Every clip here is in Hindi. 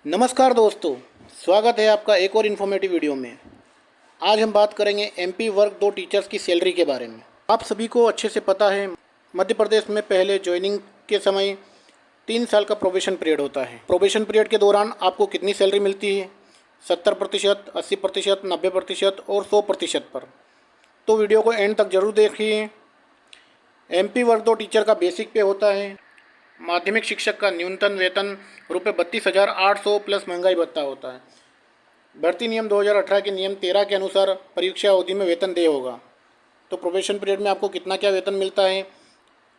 नमस्कार दोस्तों, स्वागत है आपका एक और इन्फॉर्मेटिव वीडियो में। आज हम बात करेंगे एमपी वर्ग 2 टीचर्स की सैलरी के बारे में। आप सभी को अच्छे से पता है, मध्य प्रदेश में पहले ज्वाइनिंग के समय 3 साल का प्रोबेशन पीरियड होता है। प्रोबेशन पीरियड के दौरान आपको कितनी सैलरी मिलती है? 70%, 80%, 90% और 100% पर। तो वीडियो को एंड तक जरूर देखिए। एमपी वर्ग 2 टीचर का बेसिक पे होता है। माध्यमिक शिक्षक का न्यूनतम वेतन ₹32,800 प्लस महंगाई भत्ता होता है। भर्ती नियम 2018 के नियम 13 के अनुसार परीक्षा अवधि में वेतन देय होगा। तो प्रोबेशन पीरियड में आपको कितना क्या वेतन मिलता है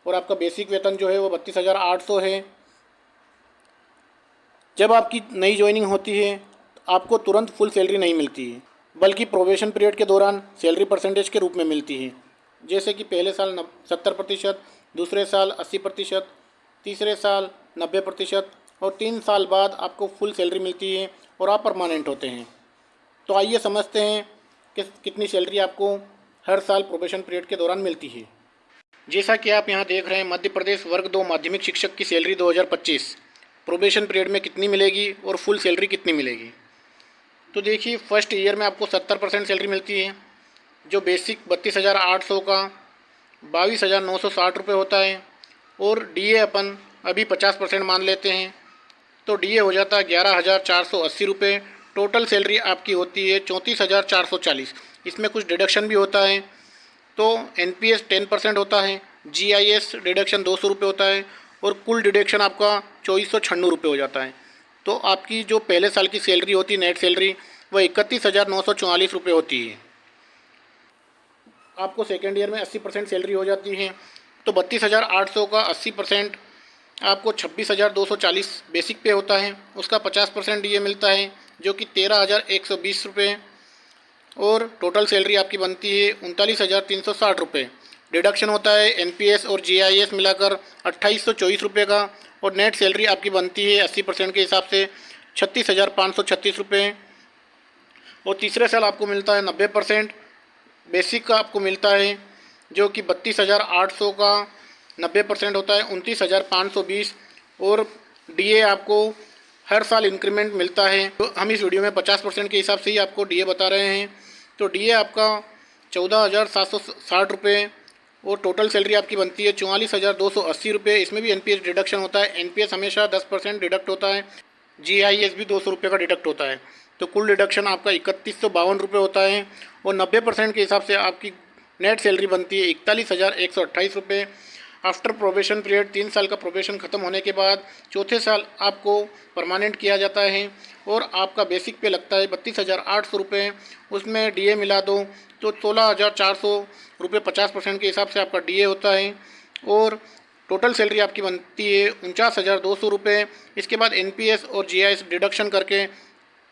और आपका बेसिक वेतन जो है वो 32,800 है। जब आपकी नई ज्वाइनिंग होती है तो आपको तुरंत फुल सैलरी नहीं मिलती है, बल्कि प्रोबेशन पीरियड के दौरान सैलरी परसेंटेज के रूप में मिलती है। जैसे कि पहले साल 70%, दूसरे साल 80%, तीसरे साल 90% और 3 साल बाद आपको फुल सैलरी मिलती है और आप परमानेंट होते हैं। तो आइए समझते हैं कि कितनी सैलरी आपको हर साल प्रोबेशन पीरियड के दौरान मिलती है। जैसा कि आप यहाँ देख रहे हैं, मध्य प्रदेश वर्ग 2 माध्यमिक शिक्षक की सैलरी 2025 प्रोबेशन पीरियड में कितनी मिलेगी और फुल सैलरी कितनी मिलेगी। तो देखिए, फर्स्ट ईयर में आपको 70% सैलरी मिलती है, जो बेसिक 32,800 का 22,960 रुपये होता है। और डीए अपन अभी 50% मान लेते हैं, तो डीए हो जाता है 11,480 रुपये। टोटल सैलरी आपकी होती है 34,440। इसमें कुछ डिडक्शन भी होता है। तो एनपीएस 10% होता है, जीआईएस डिडक्शन 200 रुपये होता है और कुल डिडक्शन आपका 2496 रुपये हो जाता है। तो आपकी जो पहले साल की सैलरी होती है, नेट सैलरी, वह 31,944 रुपये होती है। आपको सेकेंड ईयर में 80% सैलरी हो जाती है, तो 32,800 का 80% आपको 26,240 बेसिक पे होता है। उसका 50% डीए मिलता है, जो कि 13,120 रुपये। और टोटल सैलरी आपकी बनती है 39,360 रुपये। डिडक्शन होता है एनपीएस और जीआईएस मिलाकर 2,824 रुपये का। और नेट सैलरी आपकी बनती है 80% के हिसाब से 36,536 रुपये। और तीसरे साल आपको मिलता है 90% बेसिक का आपको मिलता है, जो कि 32,800 का 90% होता है 29,520। और डीए आपको हर साल इंक्रीमेंट मिलता है। तो हम इस वीडियो में 50% के हिसाब से ही आपको डीए बता रहे हैं। तो डीए आपका 14,760 रुपये और टोटल सैलरी आपकी बनती है 44,280 रुपये। इसमें भी एनपीएस डिडक्शन होता है। एनपीएस हमेशा 10% डिडक्ट होता है, जीआईएस भी 200 रुपये का डिडक्ट होता है। तो कुल डिडक्शन आपका 3152 रुपये होता है। और 90% के हिसाब से आपकी नेट सैलरी बनती है 41,128 रुपये। आफ्टर प्रोबेशन पीरियड 3 साल का प्रोबेशन ख़त्म होने के बाद चौथे साल आपको परमानेंट किया जाता है और आपका बेसिक पे लगता है 32,800 रुपये। उसमें डीए मिला दो तो 16,400 रुपये 50% के हिसाब से आपका डीए होता है। और टोटल सैलरी आपकी बनती है 49,200 रुपये। इसके बाद एनपीएस और जीआईएस डिडक्शन करके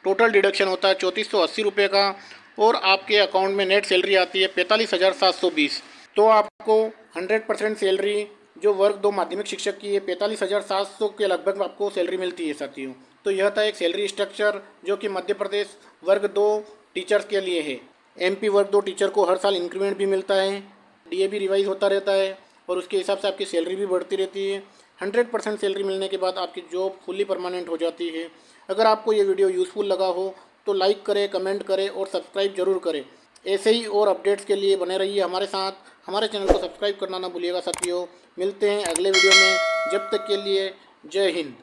टोटल डिडक्शन होता है 3,480 रुपये का। और आपके अकाउंट में नेट सैलरी आती है 45,720। तो आपको 100% सैलरी जो वर्ग 2 माध्यमिक शिक्षक की है 45,700 के लगभग आपको सैलरी मिलती है साथियों। तो यह था एक सैलरी स्ट्रक्चर जो कि मध्य प्रदेश वर्ग 2 टीचर्स के लिए है। एमपी वर्ग 2 टीचर को हर साल इंक्रीमेंट भी मिलता है, डीए भी रिवाइज होता रहता है और उसके हिसाब से आपकी सैलरी भी बढ़ती रहती है। 100% सैलरी मिलने के बाद आपकी जॉब फुल्ली परमानेंट हो जाती है। अगर आपको ये वीडियो यूज़फुल लगा हो तो लाइक करें, कमेंट करें और सब्सक्राइब जरूर करें। ऐसे ही और अपडेट्स के लिए बने रहिए हमारे साथ। हमारे चैनल को सब्सक्राइब करना ना भूलिएगा साथियों। मिलते हैं अगले वीडियो में, जब तक के लिए जय हिंद।